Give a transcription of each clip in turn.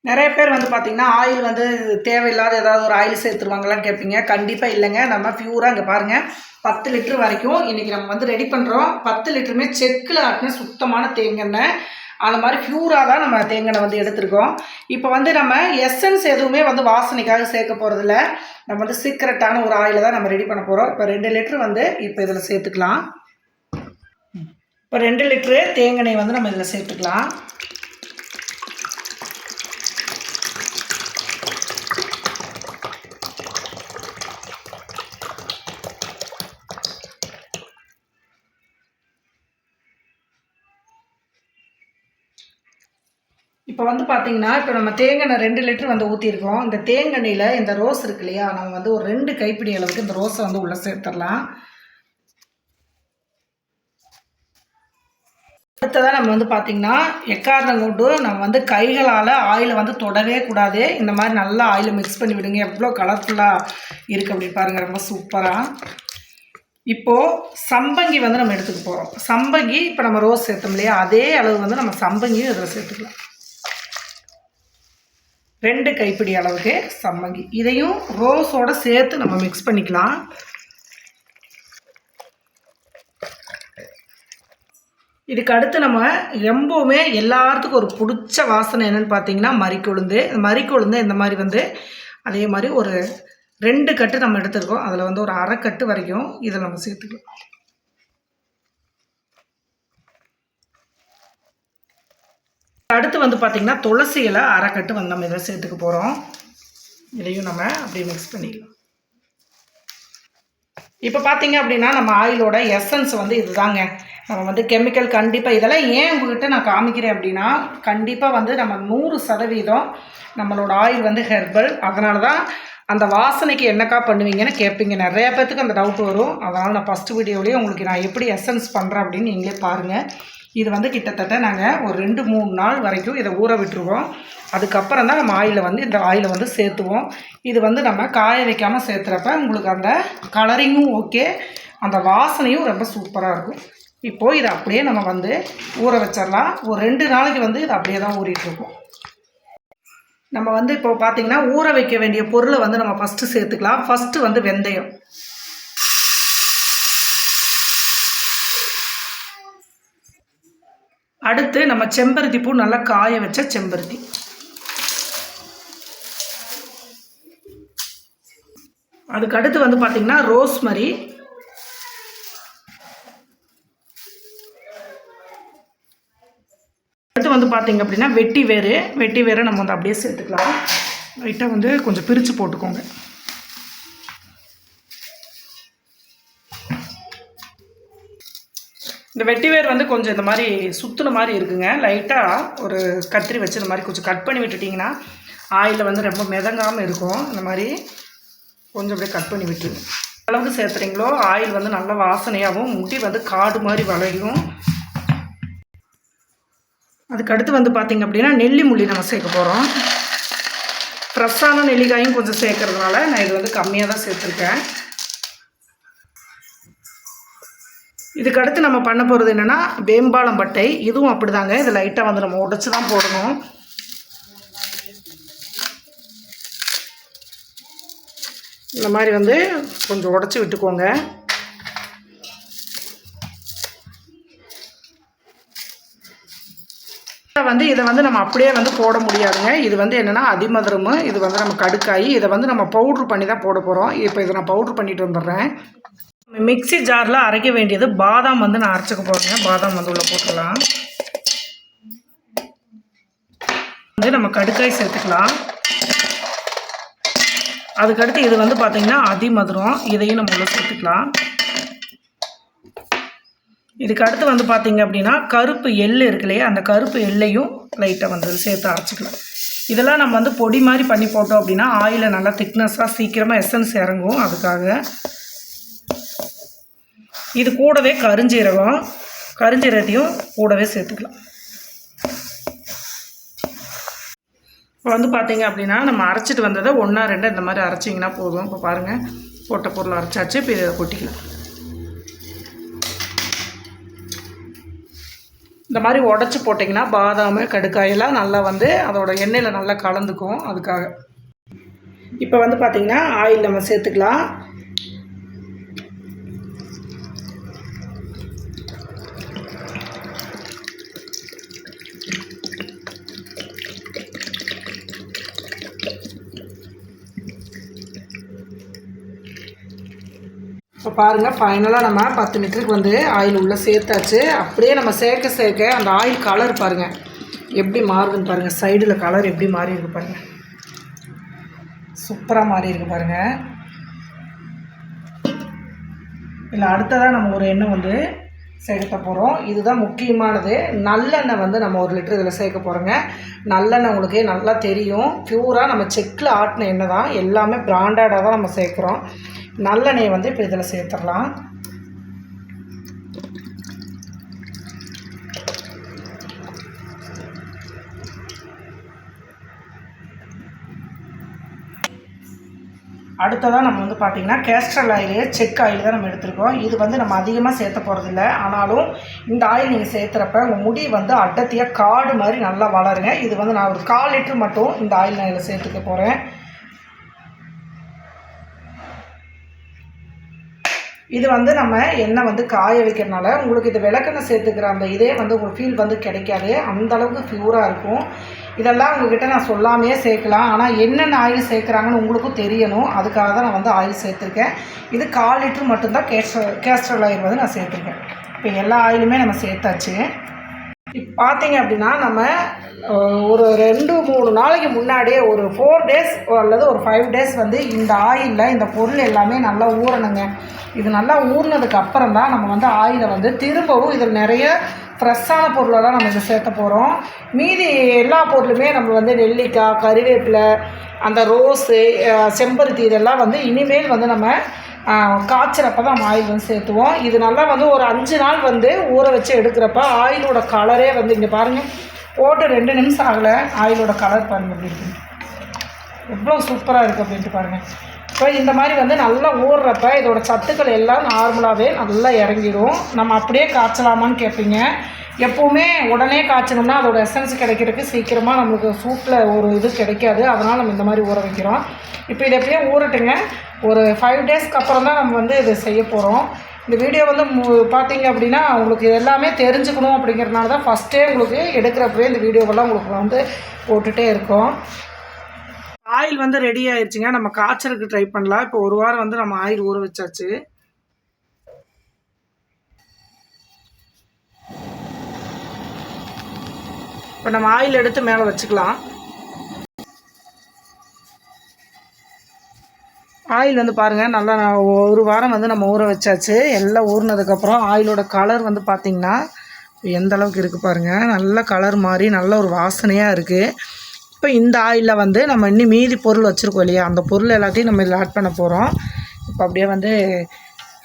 நிறைய பேர் வந்து பார்த்திங்கன்னா ஆயில் வந்து தேவையில்லாத ஏதாவது ஒரு ஆயில் சேர்த்துருவாங்களான்னு கேட்பீங்க. கண்டிப்பாக இல்லைங்க. நம்ம பியூராக இங்கே பாருங்கள் 10 லிட்டர் வரைக்கும் இன்றைக்கி நம்ம வந்து ரெடி பண்ணுறோம். 10 லிட்டருமே செக்கில் ஆட்டின சுத்தமான தேங்காய், அந்த மாதிரி பியூராக தான் நம்ம தேங்காய் வந்து எடுத்துருக்கோம். இப்போ வந்து நம்ம எசன்ஸ் எதுவுமே வந்து வாசனைக்காக சேர்க்க போகிறதில்ல. நம்ம வந்து சீக்ரெட்டான ஒரு ஆயிலை தான் நம்ம ரெடி பண்ண போகிறோம். இப்போ 2 லிட்டர் வந்து இப்போ இதில் சேர்த்துக்கலாம். இப்போ 2 லிட்டரு தேங்காய் வந்து நம்ம இதில் சேர்த்துக்கலாம். இப்போ வந்து பார்த்திங்கன்னா இப்போ நம்ம தேங்காய் 2 லிட்டர் வந்து ஊற்றிருக்கோம். இந்த தேங்காயில் இந்த ரோஸ் இருக்கு இல்லையா, நம்ம வந்து ஒரு 2 கைப்பிடி அளவுக்கு இந்த ரோஸை வந்து உள்ளே சேர்த்துடலாம். அடுத்ததாக நம்ம வந்து பார்த்திங்கன்னா எக்காரணம் கொண்டு நம்ம வந்து கைகளால் ஆயிலை வந்து தொடவே கூடாது. இந்த மாதிரி நல்லா ஆயிலை மிக்ஸ் பண்ணி விடுங்க. எவ்வளோ கலர்ஃபுல்லாக இருக்குது அப்படின்னு பாருங்கள், ரொம்ப சூப்பராக. இப்போது சம்பங்கி வந்து நம்ம எடுத்துக்க போகிறோம். சம்பங்கி இப்போ நம்ம ரோஸ் சேர்த்தோம் இல்லையா, அதே அளவு வந்து நம்ம சம்பங்கியும் இதில் சேர்த்துக்கலாம். 2 கைப்பிடி அளவுக்கு சம்பங்கி, இதையும் ரோஸோடு சேர்த்து நம்ம மிக்ஸ் பண்ணிக்கலாம். இதுக்கு அடுத்து நம்ம ரொம்பவுமே எல்லாத்துக்கும் ஒரு பிடிச்ச வாசனை என்னென்னு பார்த்தீங்கன்னா மறிக்கொழுந்து. மறிக்கொழுந்து இந்த மாதிரி வந்து அதே மாதிரி ஒரு 2 கட்டு நம்ம எடுத்துருக்கோம். அதில் வந்து ஒரு அரை கட்டு வரைக்கும் இதை நம்ம சேர்த்துக்கலாம். அடுத்து வந்து பார்த்திங்கன்னா துளசி இலை அரை கட்டு வந்து நம்ம இதை சேர்த்துக்க போகிறோம். இதையும் நம்ம அப்படியே மிக்ஸ் பண்ணிக்கலாம். இப்போ பார்த்திங்க அப்படின்னா நம்ம ஆயிலோட எசன்ஸ் வந்து இதுதாங்க. நம்ம வந்து கெமிக்கல் கண்டிப்பாக இதெல்லாம் ஏன் உங்கள்கிட்ட நான் காமிக்கிறேன் அப்படின்னா, கண்டிப்பாக வந்து நம்ம 100% நம்மளோட ஆயில் வந்து ஹெர்பல். அதனால தான் அந்த வாசனைக்கு என்னக்கா பண்ணுவீங்கன்னு கேட்பீங்க. நிறையா பேர்த்துக்கு அந்த டவுட் வரும். அதனால் நான் ஃபஸ்ட்டு வீடியோலேயே உங்களுக்கு நான் எப்படி எசன்ஸ் பண்ணுறேன் அப்படின்னு நீங்களே பாருங்கள். இது வந்து கிட்டத்தட்ட நாங்கள் ஒரு 2-3 நாள் வரைக்கும் இதை ஊற விட்டுருவோம். அதுக்கப்புறம் தான் நம்ம இந்த ஆயிலை வந்து சேர்த்துவோம். இது வந்து நம்ம காய வைக்காமல் சேர்த்துறப்ப உங்களுக்கு அந்த கலரிங்கும் ஓகே, அந்த வாசனையும் ரொம்ப சூப்பராக இருக்கும். இப்போது இதை அப்படியே நம்ம வந்து ஊற வச்சிடலாம். ஒரு 2 நாளைக்கு வந்து இது அப்படியே தான் ஊறிட்டுருக்கோம். நம்ம வந்து இப்போ பார்த்திங்கன்னா ஊற வைக்க வேண்டிய பொருளை வந்து நம்ம ஃபஸ்ட்டு சேர்த்துக்கலாம். ஃபஸ்ட்டு வந்து வெந்தயம். அடுத்து நம்ம செம்பருத்தி பூ, நல்லா காய வச்ச செம்பருத்தி. அதுக்கு அடுத்து வந்து பார்த்திங்கன்னா ரோஸ்மரி. அடுத்து வந்து பார்த்திங்க அப்படின்னா வெட்டி வேறு நம்ம வந்து அப்படியே சேர்த்துக்கலாம். லைட்டாக வந்து கொஞ்சம் பிரித்து போட்டுக்கோங்க. இந்த வெட்டி வேர் வந்து கொஞ்சம் இந்த மாதிரி சுற்றுன மாதிரி இருக்குங்க. லைட்டாக ஒரு கத்திரி வச்சு இந்த மாதிரி கொஞ்சம் கட் பண்ணி விட்டுட்டிங்கன்னா ஆயிலில் வந்து ரொம்ப மிதங்காமல் இருக்கும். இந்த மாதிரி கொஞ்சம் அப்படியே கட் பண்ணி விட்டுருங்க. அளவுக்கு சேர்த்துறீங்களோ ஆயில் வந்து நல்ல வாசனையாகவும் முடி வந்து காடு மாதிரி வளையும். அதுக்கடுத்து வந்து பார்த்திங்க அப்படின்னா நெல்லி முள்ளி நம்ம சேர்க்க போகிறோம். ஃப்ரெஷ்ஷான நெல்லிக்காயும் கொஞ்சம் சேர்க்கறதுனால நான் இது வந்து கம்மியாக தான் சேர்த்துருக்கேன். இதுக்கடுத்து நம்ம பண்ண போகிறது என்னென்னா வேம்பாலம் பட்டை. இதுவும் அப்படி தாங்க, இது லைட்டாக வந்து நம்ம உடைச்சி தான் போடணும். இந்த மாதிரி வந்து கொஞ்சம் உடச்சி விட்டுக்கோங்க. வந்து இதை வந்து நம்ம அப்படியே வந்து போட முடியாதுங்க. இது வந்து என்னென்னா அதிமதுரம், இது வந்து நம்ம கடுக்காய். இதை வந்து நம்ம பவுட்ரு பண்ணி தான் போட போகிறோம். இப்போ இதை நான் பவுட்ரு பண்ணிட்டு வந்துடுறேன். மிக்ஸி ஜாரில் அரைக்க வேண்டியது பாதாம் வந்து நான் அரைச்சிக்க போகிறேங்க. பாதாம் வந்து உள்ளே போட்டுக்கலாம். வந்து நம்ம கடுக்காய் சேர்த்துக்கலாம். அதுக்கடுத்து இது வந்து பார்த்திங்கன்னா அதிமதுரம், இதையும் நம்ம உள்ளே சேர்த்துக்கலாம். இதுக்கு அடுத்து வந்து பார்த்திங்க அப்படின்னா கருப்பு எள் இருக்கு இல்லையா, அந்த கருப்பு எள்ளையும் லைட்டாக வந்து சேர்த்து அரைச்சிக்கலாம். இதெல்லாம் நம்ம வந்து பொடி மாதிரி பண்ணி போட்டோம் அப்படின்னா ஆயிலை நல்லா திக்னஸாக சீக்கிரமாக எசன்ஸ் இறங்கும். அதுக்காக இது கூடவே கருஞ்சீரகத்தையும் கூடவே சேர்த்துக்கலாம். இப்போ வந்து பார்த்திங்க அப்படின்னா நம்ம அரைச்சிட்டு வந்ததை 1-2 இந்த மாதிரி அரைச்சிங்கன்னா போதும். இப்போ பாருங்கள் போட்ட பொருள் அரைச்சாச்சு. இப்போ இதை கொட்டிக்கலாம். இந்த மாதிரி உடச்சி போட்டிங்கன்னா பாதாம் கடுக்காயெல்லாம் நல்லா வந்து அதோட எண்ணெயில் நல்லா கலந்துக்கும். அதுக்காக இப்போ வந்து பார்த்திங்கன்னா ஆயில் நம்ம சேர்த்துக்கலாம். இப்போ பாருங்கள், ஃபைனலாக நம்ம 10 லிட்டருக்கு வந்து ஆயில் உள்ளே சேர்த்தாச்சு. அப்படியே நம்ம சேர்க்க சேர்க்க அந்த ஆயில் கலர் பாருங்கள் எப்படி மாறுதுன்னு பாருங்கள். சைடில் கலர் எப்படி மாறி இருக்கு பாருங்கள், சூப்பராக மாறி இருக்கு பாருங்கள். இல்லை அடுத்ததாக நம்ம ஒரு எண்ணெய் வந்து சேர்க்க போகிறோம். இதுதான் முக்கியமானது. நல்லெண்ணெய் வந்து நம்ம 1 லிட்டர் இதில் சேர்க்க போகிறோங்க. நல்லெண்ணெய் உங்களுக்கு நல்லா தெரியும், பியூராக நம்ம செக்கில் ஆட்டின எண்ணெய் தான், எல்லாமே பிராண்டடாக தான் நம்ம சேர்க்குறோம். நல்லெண்ணெயை வந்து இப்போ இதில் சேர்த்துடலாம். அடுத்ததாக நம்ம வந்து பார்த்திங்கன்னா கேஸ்ட்ரல் ஆயிலே செக் ஆயில் தான் நம்ம எடுத்துருக்கோம். இது வந்து நம்ம அதிகமாக சேர்த்த போகிறதில்ல. ஆனாலும் இந்த ஆயில் நீங்கள் சேர்த்துறப்ப உங்கள் முடி வந்து அடர்த்தியாக காடு மாதிரி நல்லா வளருங்க. இது வந்து நான் ஒரு 1/4 லிட்டர் மட்டும் இந்த ஆயில் நான் இதில் சேர்த்துக்க போகிறேன். இது வந்து நம்ம எண்ணெய் வந்து காய வைக்கிறதுனால உங்களுக்கு இது விளக்கெண்ணெய் சேர்த்துக்கிற அந்த இதே வந்து உங்களுக்கு ஃபீல் வந்து கிடைக்காது. அந்தளவுக்கு ப்யூராக இருக்கும். இதெல்லாம் உங்கள்கிட்ட நான் சொல்லாமையே சேர்க்கலாம். ஆனால் என்னென்ன ஆயில் சேர்க்குறாங்கன்னு உங்களுக்கும் தெரியணும். அதுக்காக தான் நான் வந்து ஆயில் சேர்த்துருக்கேன். இது 1/4 லிட்டர் மட்டும்தான் கேஸ்ட்ரல் ஆயில் வந்து நான் சேர்த்துருக்கேன். இப்போ எல்லா ஆயிலுமே நம்ம சேர்த்தாச்சு. இப்போ பார்த்தீங்க அப்படின்னா நம்ம ஒரு 2-3 நாளைக்கு முன்னாடியே ஒரு 4 டேஸ் அல்லது ஒரு 5 டேஸ் வந்து இந்த ஆயிலில் இந்த பொருள் எல்லாமே நல்லா ஊறணுங்க. இது நல்லா ஊறினதுக்கு அப்புறம் தான் நம்ம வந்து ஆயிலை வந்து திரும்பவும் இதில் நிறைய ஃப்ரெஷ்ஷான பொருளெல்லாம் நம்ம இதை சேர்த்த போகிறோம். மீதி எல்லா பொருளுமே நம்ம வந்து நெல்லிக்காய், கறிவேப்பிலை, அந்த ரோஸு, செம்பருத்தி இதெல்லாம் வந்து இனிமேல் வந்து நம்ம காய்ச்சிறப்ப தான் நம்ம ஆயில் வந்து சேர்த்துவோம். இது நல்லா வந்து ஒரு 5 நாள் வந்து ஊற வச்சு எடுக்கிறப்ப ஆயிலோட கலரே வந்து இங்கே பாருங்கள், போட்டு 2 நிமிஷம் ஆகலை, ஆயிலோட கலர் பாருங்கள் எப்படி இருக்குது, எவ்வளோ சூப்பராக இருக்குது அப்படின்ட்டு பாருங்கள். இப்போ இந்த மாதிரி வந்து நல்லா ஊறுறப்ப இதோட சத்துக்கள் எல்லாம் நார்மலாகவே நல்லா இறங்கிடும். நம்ம அப்படியே காய்ச்சலாமான்னு கேட்பீங்க. எப்போவுமே உடனே காய்ச்சணும்னா அதோட எசன்ஸ் கிடைக்கிறதுக்கு சீக்கிரமாக நம்மளுக்கு சூப்பில் ஒரு இது கிடைக்காது. அதனால் நம்ம இந்த மாதிரி ஊற வைக்கிறோம். இப்போ இதை எப்படியே ஊறட்டுங்க. ஒரு 5 டேஸ்க்கு அப்புறம் தான் நம்ம வந்து இதை செய்ய போகிறோம். இந்த வீடியோ வந்து பார்த்தீங்க அப்படின்னா உங்களுக்கு எல்லாமே தெரிஞ்சுக்கணும் அப்படிங்கிறதுனால தான் ஃபஸ்ட்டே உங்களுக்கு எடுக்கிறப்பவே இந்த வீடியோவெல்லாம் உங்களுக்கு வந்து போட்டுகிட்டே இருக்கோம். ஆயில் வந்து ரெடி ஆயிடுச்சுங்க. நம்ம காய்ச்சலுக்கு ட்ரை பண்ணலாம். இப்போ 1 வாரம் வந்து நம்ம ஆயில் ஊற வச்சாச்சு. இப்போ நம்ம ஆயில் எடுத்து மேலே வச்சுக்கலாம். ஆயில் வந்து பாருங்கள் நல்லா 1 வாரம் வந்து நம்ம ஊற வச்சாச்சு. எல்லாம் ஊறினதுக்கப்புறம் ஆயிலோட கலர் வந்து பார்த்திங்கன்னா எந்த அளவுக்கு இருக்குது பாருங்கள். நல்ல கலர் மாதிரி நல்ல ஒரு வாசனையாக இருக்குது. இப்போ இந்த ஆயிலில் வந்து நம்ம இன்னும் மீதி பொருள் வச்சுருக்கோம் இல்லையா, அந்த பொருள் எல்லாத்தையும் நம்ம இதில் ஆட் பண்ண போகிறோம். இப்போ அப்படியே வந்து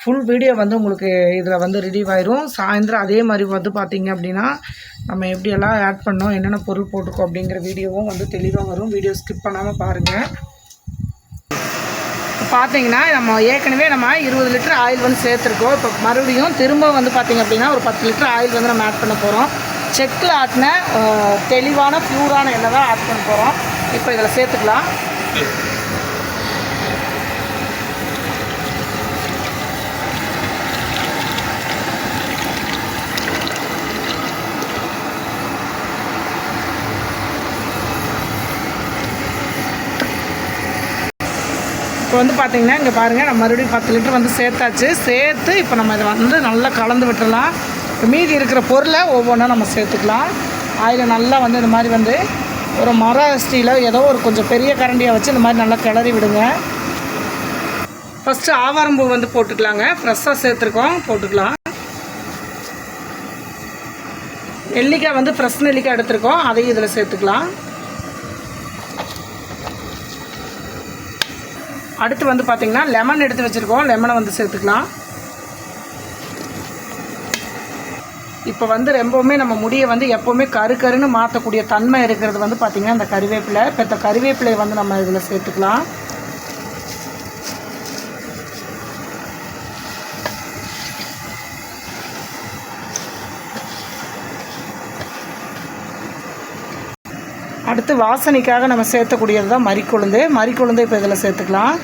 ஃபுல் வீடியோ வந்து உங்களுக்கு இதில் வந்து ரிலீவ் ஆயிரும். சாயந்தரம் அதே மாதிரி வந்து பார்த்திங்க அப்படின்னா நம்ம எப்படியெல்லாம் ஆட் பண்ணோம், என்னென்ன பொருள் போட்டிருக்கோம் அப்படிங்கிற வீடியோவும் வந்து தெளிவாக வரும். வீடியோ ஸ்கிப் பண்ணாமல் பாருங்கள். இப்போ பார்த்தீங்கன்னா நம்ம ஏற்கனவே நம்ம 20 லிட்டர் ஆயில் வந்து சேர்த்துருக்கோம். இப்போ மறுபடியும் திரும்ப வந்து பார்த்திங்க அப்படின்னா ஒரு 10 லிட்டர் ஆயில் வந்து நம்ம ஆட் பண்ண போகிறோம். செக்கில் ஆட்டின தெளிவான ப்யூரான எண்ணெய் தான் ஆட் பண்ண போகிறோம். இப்போ இதில் சேர்த்துக்கலாம். இப்போ வந்து பார்த்திங்கன்னா இங்கே பாருங்கள், நம்ம மறுபடியும் 10 லிட்டர் வந்து சேர்த்தாச்சு. சேர்த்து இப்போ நம்ம இதை வந்து நல்லா கலந்து விட்டுடலாம். மீதி இருக்கிற பொருளை ஒவ்வொன்றா நம்ம சேர்த்துக்கலாம். ஆயில் நல்லா வந்து இந்த மாதிரி வந்து ஒரு மர ஸ்டீலோ ஏதோ ஒரு கொஞ்சம் பெரிய கரண்டியை வச்சு இந்த மாதிரி நல்லா கிளறி விடுங்க. ஃபஸ்ட்டு ஆவாரம்பூ வந்து போட்டுக்கலாங்க. ஃப்ரெஷ்ஷாக சேர்த்துருக்கோம், போட்டுக்கலாம். நெல்லிக்காய் வந்து ஃப்ரெஷ் நெல்லிக்காய் எடுத்துருக்கோம், அதையும் இதில் சேர்த்துக்கலாம். அடுத்து வந்து பார்த்திங்கன்னா லெமன் எடுத்து வச்சுருக்கோம், லெமனை வந்து சேர்த்துக்கலாம். இப்போ வந்து ரொம்பவுமே நம்ம முடியை வந்து எப்போவுமே கருன்னு மாற்றக்கூடிய தன்மை இருக்கிறது வந்து பார்த்திங்கன்னா இந்த கறிவேப்பிலை. இப்போ இந்த கறிவேப்பிலையை வந்து நம்ம இதில் சேர்த்துக்கலாம். அடுத்து வாசனைக்காக நம்ம சேர்த்தக்கூடியது தான் மறிக்கொழுந்து. மறிக்கொழுந்து இப்போ இதில் சேர்த்துக்கலாம்.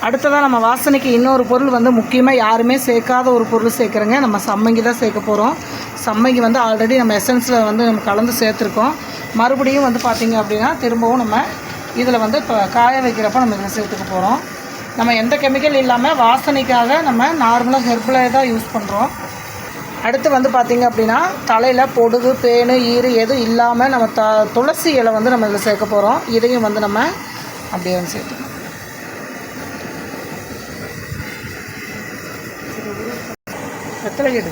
அடுத்ததாக நம்ம வாசனைக்கு இன்னொரு பொருள் வந்து முக்கியமாக யாருமே சேர்க்காத ஒரு பொருள் சேர்க்குறேங்க. நம்ம சம்மங்கி தான் சேர்க்க போகிறோம். சம்மங்கி வந்து ஆல்ரெடி நம்ம எசன்ஸில் வந்து நம்ம கலந்து சேர்த்துருக்கோம். மறுபடியும் வந்து பார்த்திங்க அப்படின்னா திரும்பவும் நம்ம இதில் வந்து இப்போ காய வைக்கிறப்ப நம்ம இதில் சேர்த்துக்க போகிறோம். நம்ம எந்த கெமிக்கல் இல்லாமல் வாசனைக்காக நம்ம நார்மலாக ஹெர்பலாக தான் யூஸ் பண்ணுறோம். அடுத்து வந்து பார்த்திங்க அப்படின்னா தலையில் பொடுகு பேனு ஈறு எதுவும் இல்லாமல் நம்ம துளசி இலை வந்து நம்ம இதில் சேர்க்க போகிறோம். இதையும் வந்து நம்ம அப்படியே வந்து சேர்த்துக்கணும். வெத்தலைகீடு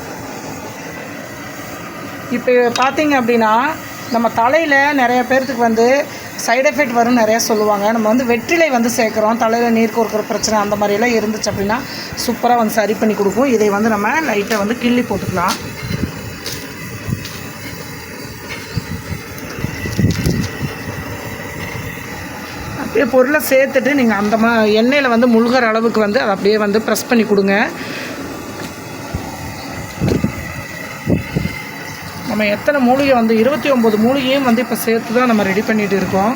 இப்போ பார்த்திங்க அப்படின்னா நம்ம தலையில் நிறைய பேர்த்துக்கு வந்து சைடு எஃபெக்ட் வரும்னு நிறையா சொல்லுவாங்க. நம்ம வந்து வெற்றிலை வந்து சேர்க்குறோம். தலையில் நீர் கோர்க்கிற பிரச்சனை அந்த மாதிரியெல்லாம் இருந்துச்சு அப்படின்னா சூப்பராக வந்து சரி பண்ணி கொடுக்கும். இதை வந்து நம்ம லைட்டாக வந்து கிள்ளி போட்டுக்கலாம். அப்படியே பொருளை சேர்த்துட்டு நீங்கள் அந்த எண்ணெயில் வந்து முழுகிற அளவுக்கு வந்து அதை அப்படியே வந்து ப்ரெஸ் பண்ணி கொடுங்க. நம்ம எத்தனை மூலிகை வந்து 29 மூலிகையும் வந்து இப்போ சேர்த்து தான் நம்ம ரெடி பண்ணிகிட்டு இருக்கோம்.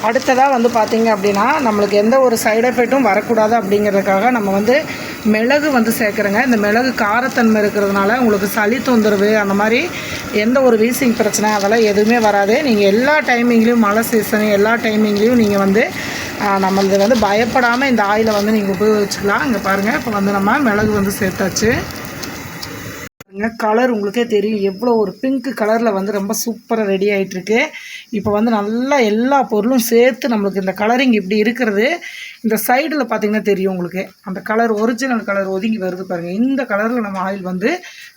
அடுத்ததாக வந்து பார்த்திங்க அப்படின்னா நம்மளுக்கு எந்த ஒரு சைடு எஃபெக்ட்டும் வரக்கூடாது அப்படிங்கிறதுக்காக நம்ம வந்து மிளகு வந்து சேர்க்குறோங்க. இந்த மிளகு காரத்தன்மை இருக்கிறதுனால உங்களுக்கு சளி தொந்தரவு அந்த மாதிரி எந்த ஒரு வீசிங் பிரச்சனை அதெல்லாம் எதுவுமே வராது. நீங்கள் எல்லா டைமிங்லேயும் மழை சீசன் எல்லா டைமிங்லேயும் நீங்கள் வந்து நம்மளது வந்து பயப்படாமல் இந்த ஆயிலை வந்து நீங்கள் உபயோகிச்சுக்கலாம். இங்கே பாருங்கள், இப்போ வந்து நம்ம மிளகு வந்து சேர்த்தாச்சு. கலர் உங்களுக்கே தெரியும் எவ்வளோ ஒரு பிங்க் கலரில் வந்து ரொம்ப சூப்பராக ரெடி ஆகிட்டுருக்கு. இப்போ வந்து நல்லா எல்லா பொருளும் சேர்த்து நம்மளுக்கு இந்த கலரிங் இப்படி இருக்கிறது இந்த சைடில் பார்த்திங்கன்னா தெரியும் உங்களுக்கு அந்த கலர் ஒரிஜினல் கலர் ஒதுங்கி வருது பாருங்கள். இந்த கலரில் நம்ம ஆயில் வந்து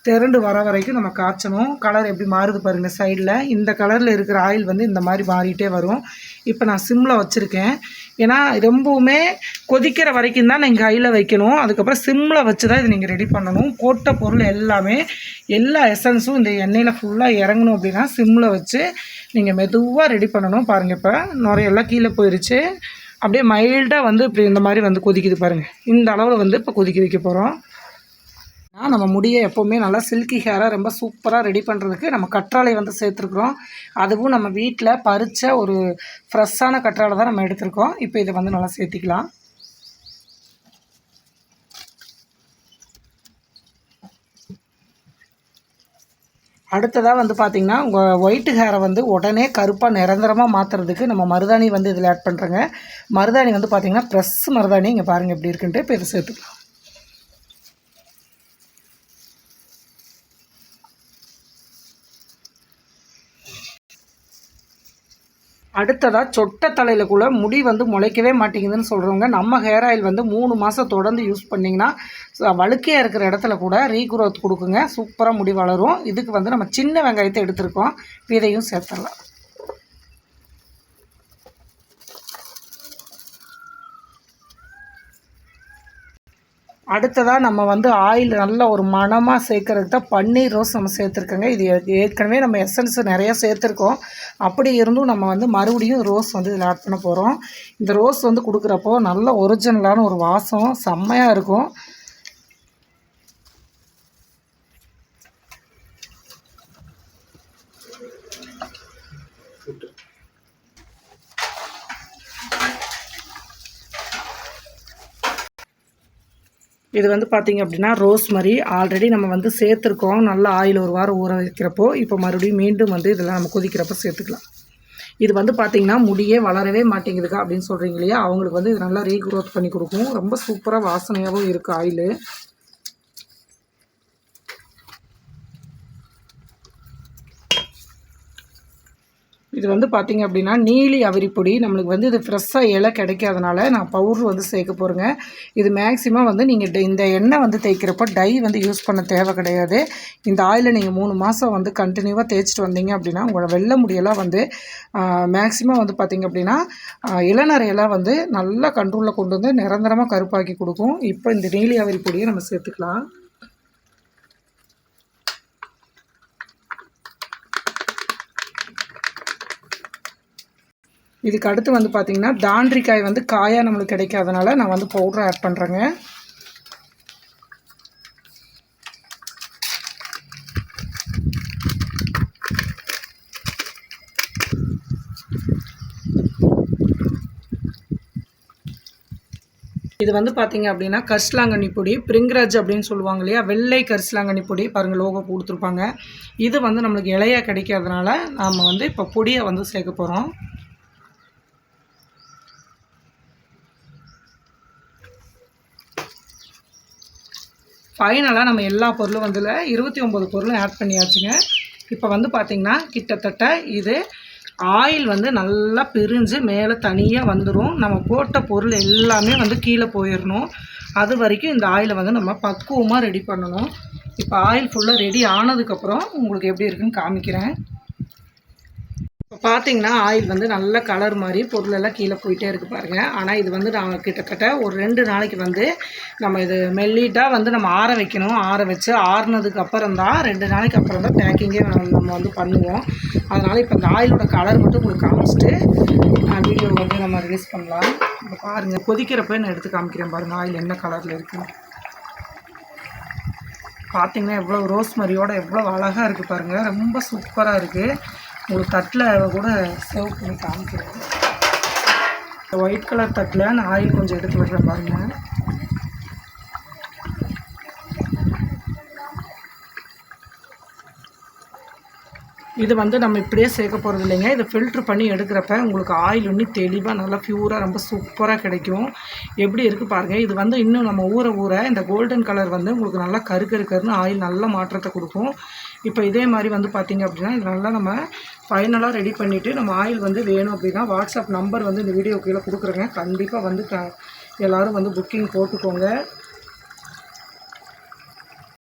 திரண்டு வர வரைக்கும் நம்ம காய்ச்சணும். கலர் எப்படி மாறுது பாருங்கள் சைடில். இந்த கலரில் இருக்கிற ஆயில் வந்து இந்த மாதிரி மாறிட்டே வரும். இப்போ நான் சிம்மில் வச்சுருக்கேன். ஏன்னா ரொம்பவுமே கொதிக்கிற வரைக்கும் தான் நீங்கள் கையில் வைக்கணும். அதுக்கப்புறம் சிம்மில் வச்சு தான் இது நீங்கள் ரெடி பண்ணணும். போட்ட பொருள் எல்லாமே எல்லா எசன்ஸும் இந்த எண்ணெயில் ஃபுல்லாக இறங்கணும் அப்படின்னா சிம்மில் வச்சு நீங்கள் மெதுவாக ரெடி பண்ணணும். பாருங்கள், இப்போ நுரையெல்லாம் கீழே போயிடுச்சு. அப்படியே மைல்டாக வந்து இப்படி இந்த மாதிரி வந்து கொதிக்குது பாருங்கள். இந்த அளவில் வந்து இப்போ கொதிக்க வைக்க போகிறோம். நம்ம முடியை எப்போவுமே நல்லா சில்கி ஹேராக ரொம்ப சூப்பராக ரெடி பண்ணுறதுக்கு நம்ம கற்றாழை வந்து சேர்த்துருக்குறோம். அதுவும் நம்ம வீட்டில் பறித்த ஒரு ஃப்ரெஷ்ஷான கற்றாழை தான் நம்ம எடுத்துருக்கோம். இப்போ இதை வந்து நல்லா சேர்த்திக்கலாம். அடுத்ததாக வந்து பார்த்திங்கன்னா உங்கள் ஒயிட்டு ஹேரை வந்து உடனே கருப்பாக நிரந்தரமாக மாற்றுறதுக்கு நம்ம மருதாணி வந்து இதில் ஆட் பண்ணுறேங்க. மருதாணி வந்து பார்த்திங்கன்னா ப்ரெஸ் மருதாணி. இங்கே பாருங்கள் எப்படி இருக்குன்ட்டு. இப்போ இதை சேர்த்துக்கலாம். அடுத்ததாக சொட்டை தலையில் கூட முடி வந்து முளைக்கவே மாட்டேங்குதுன்னு சொல்கிறவங்க நம்ம ஹேர் ஆயில் வந்து 3 மாதம் தொடர்ந்து யூஸ் பண்ணிங்கன்னா வழுக்கையாக இருக்கிற இடத்துல கூட ரீக்ரோத் கொடுக்குங்க. சூப்பராக முடி வளரும். இதுக்கு வந்து நம்ம சின்ன வெங்காயத்தை எடுத்துருக்கோம். இதையும் சேர்த்துடலாம். அடுத்ததாக நம்ம வந்து ஆயில் நல்ல ஒரு மணமாக சேர்க்கறதுக்கு தான் பன்னீர் ரோஸ் நம்ம சேர்த்துருக்கோங்க. இது ஏற்கனவே நம்ம எசன்ஸ் நிறையா சேர்த்துருக்கோம். அப்படி இருந்தும் நம்ம வந்து மறுபடியும் ரோஸ் வந்து இதில் ஆட் பண்ண போகிறோம். இந்த ரோஸ் வந்து கொடுக்குறப்போ நல்ல ஒரிஜினலான ஒரு வாசம் செம்மையாக இருக்கும். இது வந்து பார்த்திங்க அப்படின்னா ரோஸ்மரி ஆல்ரெடி நம்ம வந்து சேர்த்துருக்கோம். நல்லா ஆயில் ஒரு வாரம் ஊற வைக்கிறப்போ இப்போ மறுபடியும் மீண்டும் வந்து இதெல்லாம் நம்ம கொதிக்கிறப்போ சேர்த்துக்கலாம். இது வந்து பார்த்திங்கன்னா முடியே வளரவே மாட்டேங்குதுக்கா அப்படின்னு சொல்கிறீங்க இல்லையா, அவங்களுக்கு வந்து இது நல்லா ரீக்ரோத் பண்ணி கொடுக்கும். ரொம்ப சூப்பராக வாசனையாகவும் இருக்குது ஆயில். இது வந்து பார்த்திங்க அப்படின்னா நீலி அவரிப்பொடி. நம்மளுக்கு வந்து இது ஃப்ரெஷ்ஷாக இலை கிடைக்காதனால நான் பவுட்ரு வந்து சேர்க்க போகிறேங்க. இது மேக்ஸிமம் வந்து நீங்கள் இந்த எண்ணெய் வந்து தேய்க்கிறப்போ டை வந்து யூஸ் பண்ண தேவை கிடையாது. இந்த ஆயிலை நீங்கள் 3 மாதம் வந்து கண்டினியூவாக தேய்ச்சிட்டு வந்தீங்க அப்படின்னா உங்களோட வெள்ளை முடியெல்லாம் வந்து மேக்ஸிமம் வந்து பார்த்திங்க அப்படின்னா இளநரையெல்லாம் வந்து நல்லா கண்ட்ரோலில் கொண்டு வந்து நிரந்தரமாக கருப்பாக்கி கொடுக்கும். இப்போ இந்த நீலி அவரிப்பொடியை நம்ம சேர்த்துக்கலாம். இதுக்கு அடுத்து வந்து பார்த்திங்கன்னா தாண்டிக்காய் வந்து காயாக நம்மளுக்கு கிடைக்காதனால நான் வந்து பவுடர் ஆட் பண்ணுறேங்க. இது வந்து பார்த்திங்க அப்படின்னா கரிசலாங்கண்ணி பொடி, பிரிங்கராஜ் அப்படின்னு சொல்லுவாங்க இல்லையா, வெள்ளை கரிசலாங்கண்ணி பொடி பாருங்கள், லோகோ கொடுத்துருப்பாங்க. இது வந்து நம்மளுக்கு இலையாக கிடைக்காதனால நாம் வந்து இப்போ பொடியை வந்து சேர்க்க போகிறோம். ஃபைனலாக நம்ம எல்லா பொருளும் வந்து 29 பொருளும் ஆட் பண்ணியாச்சுங்க. இப்போ வந்து பார்த்திங்கன்னா கிட்டத்தட்ட இது ஆயில் வந்து நல்லா பிரிஞ்சு மேலே தனியாக வந்துடும். நம்ம போட்ட பொருள் எல்லாமே வந்து கீழே போயிடணும். அது வரைக்கும் இந்த ஆயிலை வந்து நம்ம பக்குவமாக ரெடி பண்ணணும். இப்போ ஆயில் ஃபுல்லாக ரெடி ஆனதுக்கப்புறம் உங்களுக்கு எப்படி இருக்குன்னு காமிக்கிறேன். இப்போ பார்த்தீங்கன்னா ஆயில் வந்து நல்ல கலர் மாதிரி பொருளெல்லாம் கீழே போயிட்டே இருக்குது பாருங்கள். ஆனால் இது வந்து நான் கிட்டத்தட்ட ஒரு 2 நாளைக்கு வந்து நம்ம இது மெல்லிட்டாக வந்து நம்ம ஆற வைக்கணும். ஆற வச்சு ஆறுனதுக்கு அப்புறம் தான் 2 நாளைக்கு அப்புறம் தான் பேக்கிங்கே நம்ம வந்து பண்ணுவோம். அதனால் இப்போ இந்த ஆயிலோட கலர் மட்டும் உங்களுக்கு காமிச்சிட்டு வீடியோ வந்து நம்ம ரிலீஸ் பண்ணலாம். இப்போ பாருங்கள், கொதிக்கிறப்ப நான் எடுத்து காமிக்கிறேன் பாருங்கள் ஆயில் என்ன கலரில் இருக்குன்னு. பார்த்திங்கன்னா எவ்வளோ ரோஸ் மரியோட எவ்வளோ அழகாக இருக்குது பாருங்கள். ரொம்ப சூப்பராக இருக்குது. உங்களுக்கு தட்டில் கூட சர்வ் பண்ணி காமிக்கிறேன். ஒயிட் கலர் தட்டில் நான் ஆயில் கொஞ்சம் எடுத்து விடுறேன் பாருங்கள். இது வந்து நம்ம இப்படியே சேர்க்க போகிறது இல்லைங்க. இதை ஃபில்ட்ரு பண்ணி எடுக்கிறப்ப உங்களுக்கு ஆயில் இன்னும் தெளிவாக நல்லா ப்யூராக ரொம்ப சூப்பராக கிடைக்கும். எப்படி இருக்குது பாருங்கள். இது வந்து இன்னும் நம்ம ஊற இந்த கோல்டன் கலர் வந்து உங்களுக்கு நல்லா கருன்னு ஆயில் நல்ல மாற்றத்தை கொடுக்கும். இப்போ இதே மாதிரி வந்து பார்த்திங்க அப்படின்னா இது நல்லா நம்ம ஃபைனலாக ரெடி பண்ணிவிட்டு நம்ம ஆயில் வந்து வேணும் அப்படின்னா வாட்ஸ்அப் நம்பர் வந்து இந்த வீடியோ கீழே கொடுக்குறேங்க. கண்டிப்பாக வந்து எல்லோரும் வந்து புக்கிங் போட்டுக்கோங்க.